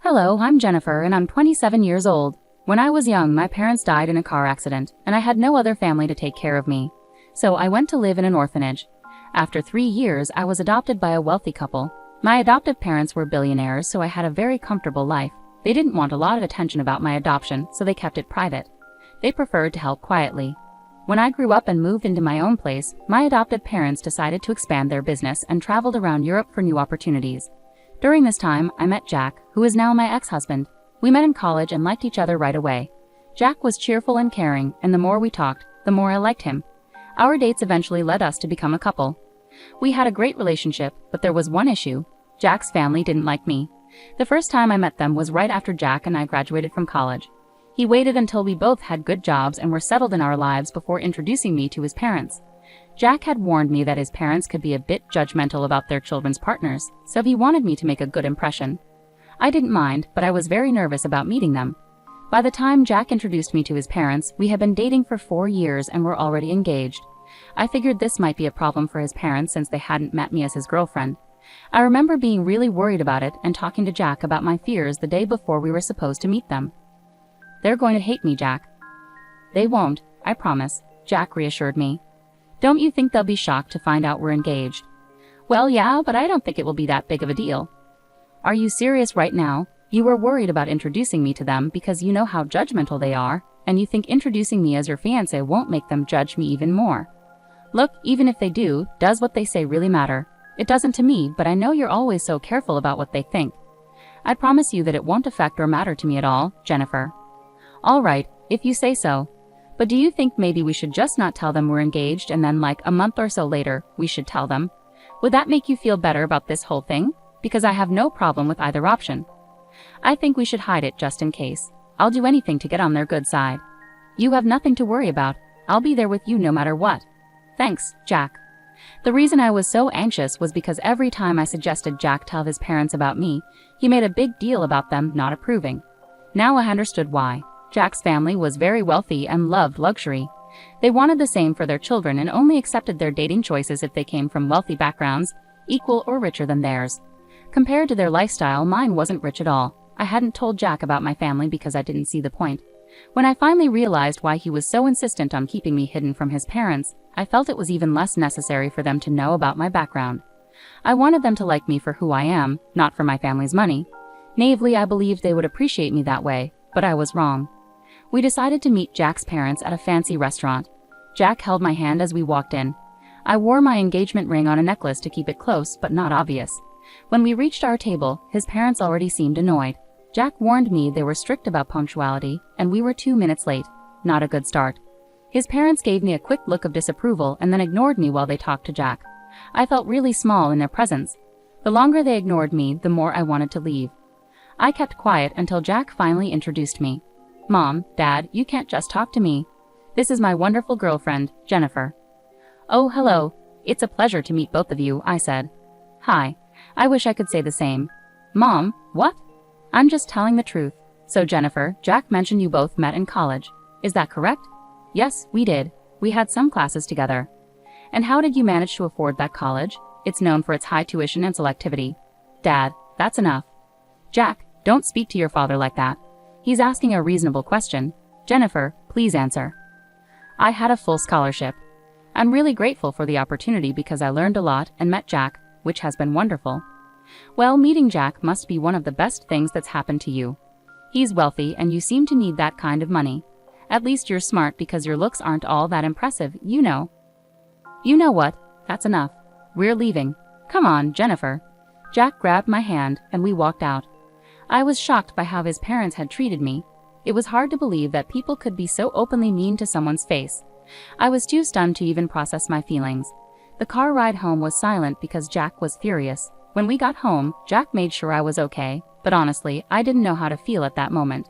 Hello, I'm Jennifer and I'm 27 years old. When I was young, my parents died in a car accident, and I had no other family to take care of me. So I went to live in an orphanage. After 3 years, I was adopted by a wealthy couple. My adoptive parents were billionaires, so I had a very comfortable life. They didn't want a lot of attention about my adoption, so they kept it private. They preferred to help quietly. When I grew up and moved into my own place, my adoptive parents decided to expand their business and traveled around Europe for new opportunities. During this time, I met Jack, who is now my ex-husband. We met in college and liked each other right away. Jack was cheerful and caring, and the more we talked, the more I liked him. Our dates eventually led us to become a couple. We had a great relationship, but there was one issue. Jack's family didn't like me. The first time I met them was right after Jack and I graduated from college. He waited until we both had good jobs and were settled in our lives before introducing me to his parents. Jack had warned me that his parents could be a bit judgmental about their children's partners, so he wanted me to make a good impression. I didn't mind, but I was very nervous about meeting them. By the time Jack introduced me to his parents, we had been dating for 4 years and were already engaged. I figured this might be a problem for his parents since they hadn't met me as his girlfriend. I remember being really worried about it and talking to Jack about my fears the day before we were supposed to meet them. "They're going to hate me, Jack." "They won't, I promise," Jack reassured me. "Don't you think they'll be shocked to find out we're engaged?" "Well, yeah, but I don't think it will be that big of a deal." "Are you serious right now? You were worried about introducing me to them because you know how judgmental they are, and you think introducing me as your fiancé won't make them judge me even more." "Look, even if they do, does what they say really matter? It doesn't to me, but I know you're always so careful about what they think." "I promise you that it won't affect or matter to me at all, Jennifer." "All right, if you say so. But do you think maybe we should just not tell them we're engaged and then like a month or so later, we should tell them? Would that make you feel better about this whole thing? Because I have no problem with either option." "I think we should hide it just in case. I'll do anything to get on their good side." "You have nothing to worry about. I'll be there with you no matter what." "Thanks, Jack." The reason I was so anxious was because every time I suggested Jack tell his parents about me, he made a big deal about them not approving. Now I understood why. Jack's family was very wealthy and loved luxury. They wanted the same for their children and only accepted their dating choices if they came from wealthy backgrounds, equal or richer than theirs. Compared to their lifestyle, mine wasn't rich at all. I hadn't told Jack about my family because I didn't see the point. When I finally realized why he was so insistent on keeping me hidden from his parents, I felt it was even less necessary for them to know about my background. I wanted them to like me for who I am, not for my family's money. Naively, I believed they would appreciate me that way, but I was wrong. We decided to meet Jack's parents at a fancy restaurant. Jack held my hand as we walked in. I wore my engagement ring on a necklace to keep it close but not obvious. When we reached our table, his parents already seemed annoyed. Jack warned me they were strict about punctuality, and we were 2 minutes late. Not a good start. His parents gave me a quick look of disapproval and then ignored me while they talked to Jack. I felt really small in their presence. The longer they ignored me, the more I wanted to leave. I kept quiet until Jack finally introduced me. "Mom, Dad, you can't just talk to me. This is my wonderful girlfriend, Jennifer." "Oh, hello. It's a pleasure to meet both of you," I said. "Hi. I wish I could say the same." "Mom, what?" "I'm just telling the truth. So Jennifer, Jack mentioned you both met in college. Is that correct?" "Yes, we did. We had some classes together." "And how did you manage to afford that college? It's known for its high tuition and selectivity." "Dad, that's enough." "Jack, don't speak to your father like that. He's asking a reasonable question. Jennifer, please answer." "I had a full scholarship. I'm really grateful for the opportunity because I learned a lot and met Jack, which has been wonderful." "Well, meeting Jack must be one of the best things that's happened to you. He's wealthy and you seem to need that kind of money. At least you're smart because your looks aren't all that impressive, you know." "You know what? That's enough. We're leaving. Come on, Jennifer." Jack grabbed my hand and we walked out. I was shocked by how his parents had treated me. It was hard to believe that people could be so openly mean to someone's face. I was too stunned to even process my feelings. The car ride home was silent because Jack was furious. When we got home, Jack made sure I was okay, but honestly, I didn't know how to feel at that moment.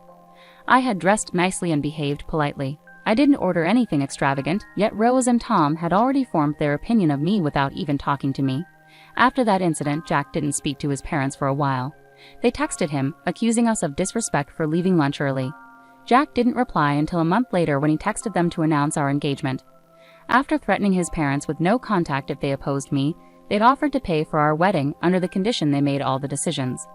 I had dressed nicely and behaved politely. I didn't order anything extravagant, yet Rose and Tom had already formed their opinion of me without even talking to me. After that incident, Jack didn't speak to his parents for a while. They texted him, accusing us of disrespect for leaving lunch early. Jack didn't reply until a month later when he texted them to announce our engagement. After threatening his parents with no contact if they opposed me, they'd offered to pay for our wedding under the condition they made all the decisions.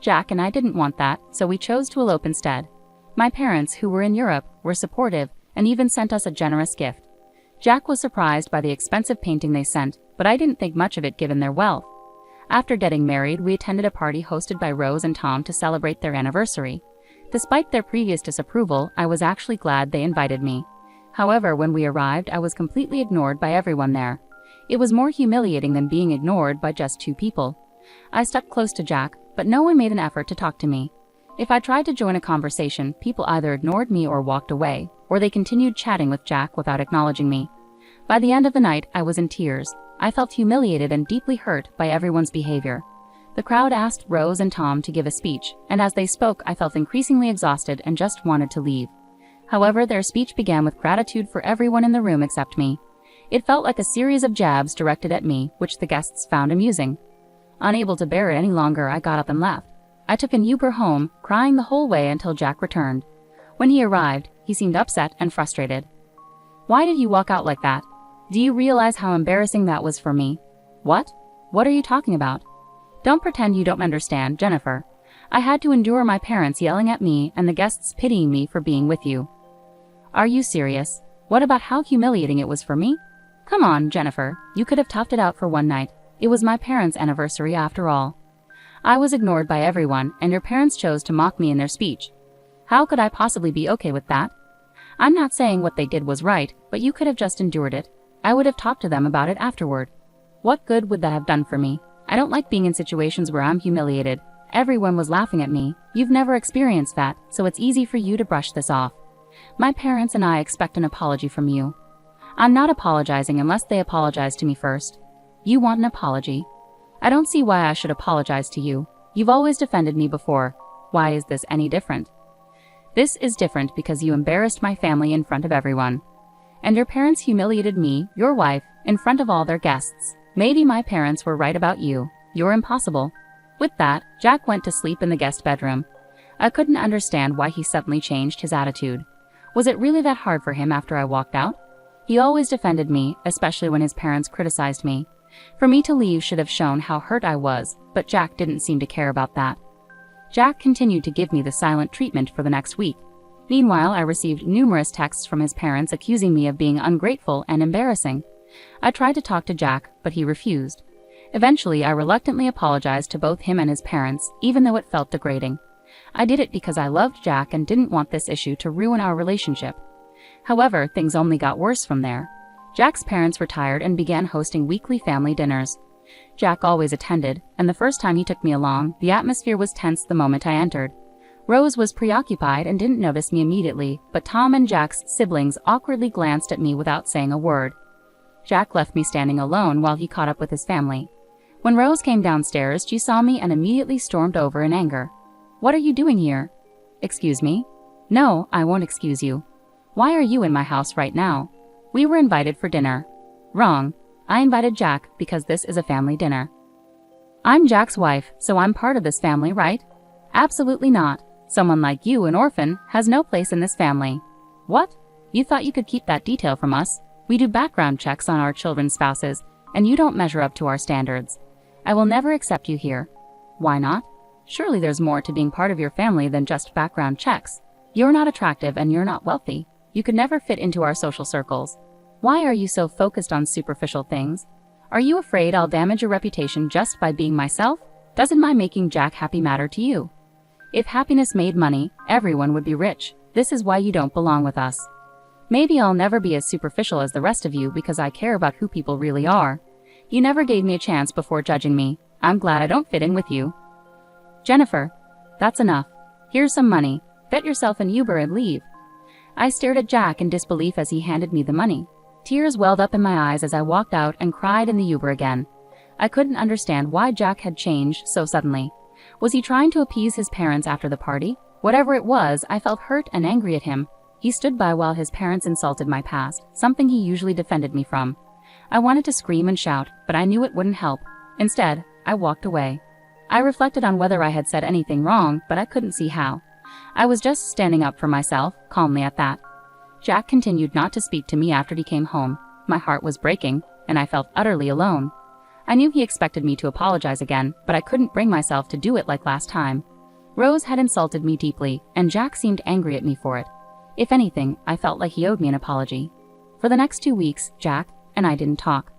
Jack and I didn't want that, so we chose to elope instead. My parents, who were in Europe, were supportive and even sent us a generous gift. Jack was surprised by the expensive painting they sent, but I didn't think much of it given their wealth. After getting married, we attended a party hosted by Rose and Tom to celebrate their anniversary. Despite their previous disapproval, I was actually glad they invited me. However, when we arrived, I was completely ignored by everyone there. It was more humiliating than being ignored by just two people. I stuck close to Jack, but no one made an effort to talk to me. If I tried to join a conversation, people either ignored me or walked away, or they continued chatting with Jack without acknowledging me. By the end of the night, I was in tears. I felt humiliated and deeply hurt by everyone's behavior. The crowd asked Rose and Tom to give a speech, and as they spoke, I felt increasingly exhausted and just wanted to leave. However, their speech began with gratitude for everyone in the room except me. It felt like a series of jabs directed at me, which the guests found amusing. Unable to bear it any longer, I got up and left. I took an Uber home, crying the whole way until Jack returned. When he arrived, he seemed upset and frustrated. "Why did you walk out like that? Do you realize how embarrassing that was for me?" "What? What are you talking about?" "Don't pretend you don't understand, Jennifer. I had to endure my parents yelling at me and the guests pitying me for being with you." "Are you serious? What about how humiliating it was for me? Come on, Jennifer, you could have toughed it out for one night. It was my parents' anniversary after all." "I was ignored by everyone, and your parents chose to mock me in their speech. How could I possibly be okay with that? I'm not saying what they did was right, but you could have just endured it. I would have talked to them about it afterward. What good would that have done for me? I don't like being in situations where I'm humiliated. Everyone was laughing at me. You've never experienced that, so it's easy for you to brush this off. My parents and I expect an apology from you." "I'm not apologizing unless they apologize to me first." "You want an apology? I don't see why I should apologize to you. You've always defended me before. Why is this any different?" "This is different because you embarrassed my family in front of everyone. And your parents humiliated me, your wife, in front of all their guests. Maybe my parents were right about you. You're impossible." With that, Jack went to sleep in the guest bedroom. I couldn't understand why he suddenly changed his attitude. Was it really that hard for him after I walked out? He always defended me, especially when his parents criticized me. For me to leave should have shown how hurt I was, but Jack didn't seem to care about that. Jack continued to give me the silent treatment for the next week. Meanwhile, I received numerous texts from his parents accusing me of being ungrateful and embarrassing. I tried to talk to Jack, but he refused. Eventually, I reluctantly apologized to both him and his parents, even though it felt degrading. I did it because I loved Jack and didn't want this issue to ruin our relationship. However, things only got worse from there. Jack's parents retired and began hosting weekly family dinners. Jack always attended, and the first time he took me along, the atmosphere was tense the moment I entered. Rose was preoccupied and didn't notice me immediately, but Tom and Jack's siblings awkwardly glanced at me without saying a word. Jack left me standing alone while he caught up with his family. When Rose came downstairs, she saw me and immediately stormed over in anger. "What are you doing here?" "Excuse me?" "No, I won't excuse you. Why are you in my house right now? We were invited for dinner." "Wrong. I invited Jack because this is a family dinner." "I'm Jack's wife, so I'm part of this family, right?" "Absolutely not. Someone like you, an orphan, has no place in this family." "What? You thought you could keep that detail from us? We do background checks on our children's spouses, and you don't measure up to our standards. I will never accept you here." "Why not? Surely there's more to being part of your family than just background checks. You're not attractive and you're not wealthy. You could never fit into our social circles. Why are you so focused on superficial things? Are you afraid I'll damage your reputation just by being myself? Doesn't my making Jack happy matter to you? If happiness made money, everyone would be rich. This is why you don't belong with us. Maybe I'll never be as superficial as the rest of you because I care about who people really are. You never gave me a chance before judging me. I'm glad I don't fit in with you." "Jennifer, that's enough. Here's some money. Get yourself an Uber and leave." I stared at Jack in disbelief as he handed me the money. Tears welled up in my eyes as I walked out and cried in the Uber again. I couldn't understand why Jack had changed so suddenly. Was he trying to appease his parents after the party? Whatever it was, I felt hurt and angry at him. He stood by while his parents insulted my past, something he usually defended me from. I wanted to scream and shout, but I knew it wouldn't help. Instead, I walked away. I reflected on whether I had said anything wrong, but I couldn't see how. I was just standing up for myself, calmly at that. Jack continued not to speak to me after he came home. My heart was breaking, and I felt utterly alone. I knew he expected me to apologize again, but I couldn't bring myself to do it like last time. Rose had insulted me deeply, and Jack seemed angry at me for it. If anything, I felt like he owed me an apology. For the next 2 weeks, Jack and I didn't talk.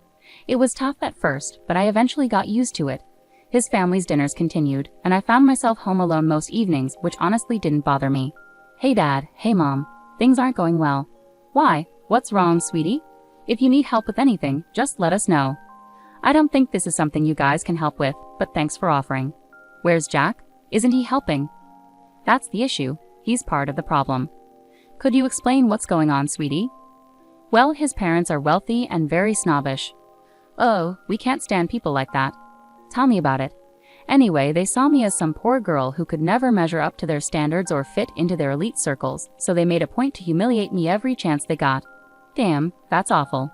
It was tough at first, but I eventually got used to it. His family's dinners continued, and I found myself home alone most evenings, which honestly didn't bother me. Hey Dad, hey Mom, things aren't going well. Why? What's wrong, sweetie? If you need help with anything, just let us know. I don't think this is something you guys can help with, but thanks for offering. Where's Jack? Isn't he helping? That's the issue. He's part of the problem. Could you explain what's going on, sweetie? Well, his parents are wealthy and very snobbish. Oh, we can't stand people like that. Tell me about it. Anyway, they saw me as some poor girl who could never measure up to their standards or fit into their elite circles, so they made a point to humiliate me every chance they got. Damn, that's awful.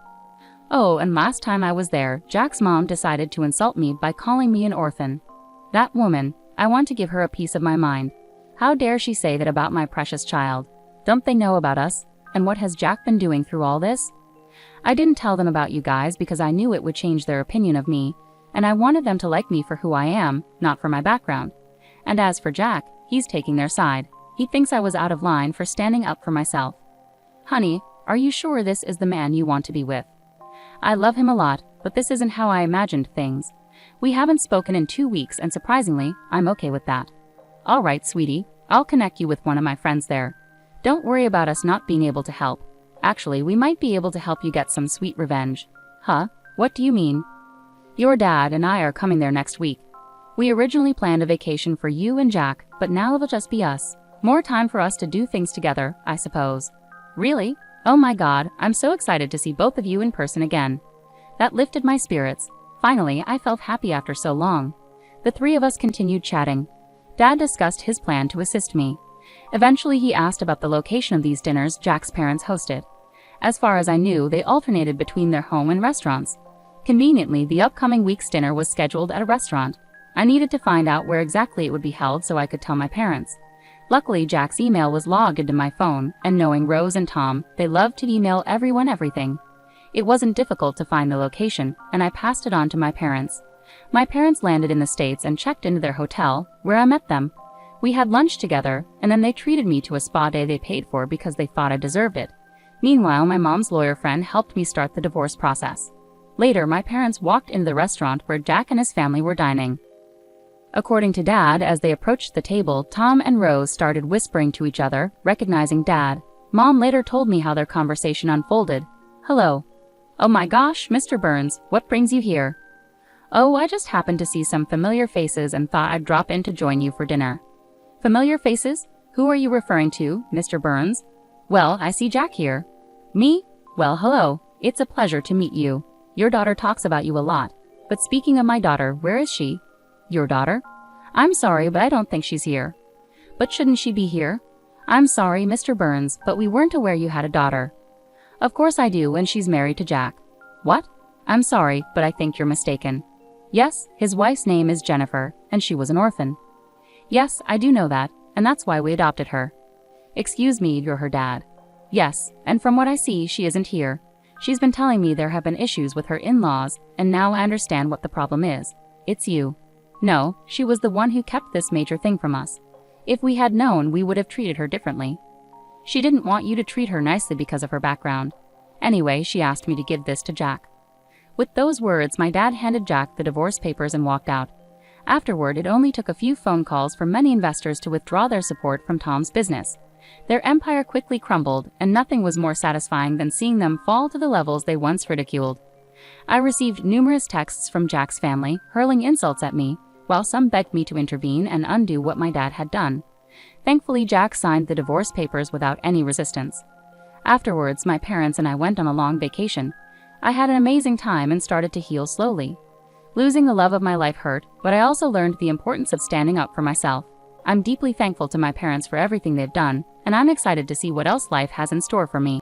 Oh, and last time I was there, Jack's mom decided to insult me by calling me an orphan. That woman, I want to give her a piece of my mind. How dare she say that about my precious child? Don't they know about us? And what has Jack been doing through all this? I didn't tell them about you guys because I knew it would change their opinion of me, and I wanted them to like me for who I am, not for my background. And as for Jack, he's taking their side. He thinks I was out of line for standing up for myself. Honey, are you sure this is the man you want to be with? I love him a lot, but this isn't how I imagined things. We haven't spoken in 2 weeks, and surprisingly, I'm okay with that. All right, sweetie, I'll connect you with one of my friends there. Don't worry about us not being able to help. Actually, we might be able to help you get some sweet revenge. Huh? What do you mean? Your dad and I are coming there next week. We originally planned a vacation for you and Jack, but now it'll just be us. More time for us to do things together, I suppose. Really? Oh my God, I'm so excited to see both of you in person again. That lifted my spirits. Finally, I felt happy after so long. The three of us continued chatting. Dad discussed his plan to assist me. Eventually, he asked about the location of these dinners Jack's parents hosted. As far as I knew, they alternated between their home and restaurants. Conveniently, the upcoming week's dinner was scheduled at a restaurant. I needed to find out where exactly it would be held so I could tell my parents. Luckily, Jack's email was logged into my phone, and knowing Rose and Tom, they loved to email everyone everything. It wasn't difficult to find the location, and I passed it on to my parents. My parents landed in the States and checked into their hotel, where I met them. We had lunch together, and then they treated me to a spa day they paid for because they thought I deserved it. Meanwhile, my mom's lawyer friend helped me start the divorce process. Later, my parents walked into the restaurant where Jack and his family were dining. According to Dad, as they approached the table, Tom and Rose started whispering to each other, recognizing Dad. Mom later told me how their conversation unfolded. Hello. Oh my gosh, Mr. Burns, what brings you here? Oh, I just happened to see some familiar faces and thought I'd drop in to join you for dinner. Familiar faces? Who are you referring to, Mr. Burns? Well, I see Jack here. Me? Well, hello. It's a pleasure to meet you. Your daughter talks about you a lot. But speaking of my daughter, where is she? Your daughter? I'm sorry, but I don't think she's here. But shouldn't she be here? I'm sorry, Mr. Burns, but we weren't aware you had a daughter. Of course I do, and she's married to Jack. What? I'm sorry, but I think you're mistaken. Yes, his wife's name is Jennifer, and she was an orphan. Yes, I do know that, and that's why we adopted her. Excuse me, you're her dad. Yes, and from what I see, she isn't here. She's been telling me there have been issues with her in-laws, and now I understand what the problem is. It's you. No, she was the one who kept this major thing from us. If we had known, we would have treated her differently. She didn't want you to treat her nicely because of her background. Anyway, she asked me to give this to Jack. With those words, my dad handed Jack the divorce papers and walked out. Afterward, it only took a few phone calls for many investors to withdraw their support from Tom's business. Their empire quickly crumbled, and nothing was more satisfying than seeing them fall to the levels they once ridiculed. I received numerous texts from Jack's family, hurling insults at me, while some begged me to intervene and undo what my dad had done. Thankfully, Jack signed the divorce papers without any resistance. Afterwards, my parents and I went on a long vacation. I had an amazing time and started to heal slowly. Losing the love of my life hurt, but I also learned the importance of standing up for myself. I'm deeply thankful to my parents for everything they've done, and I'm excited to see what else life has in store for me.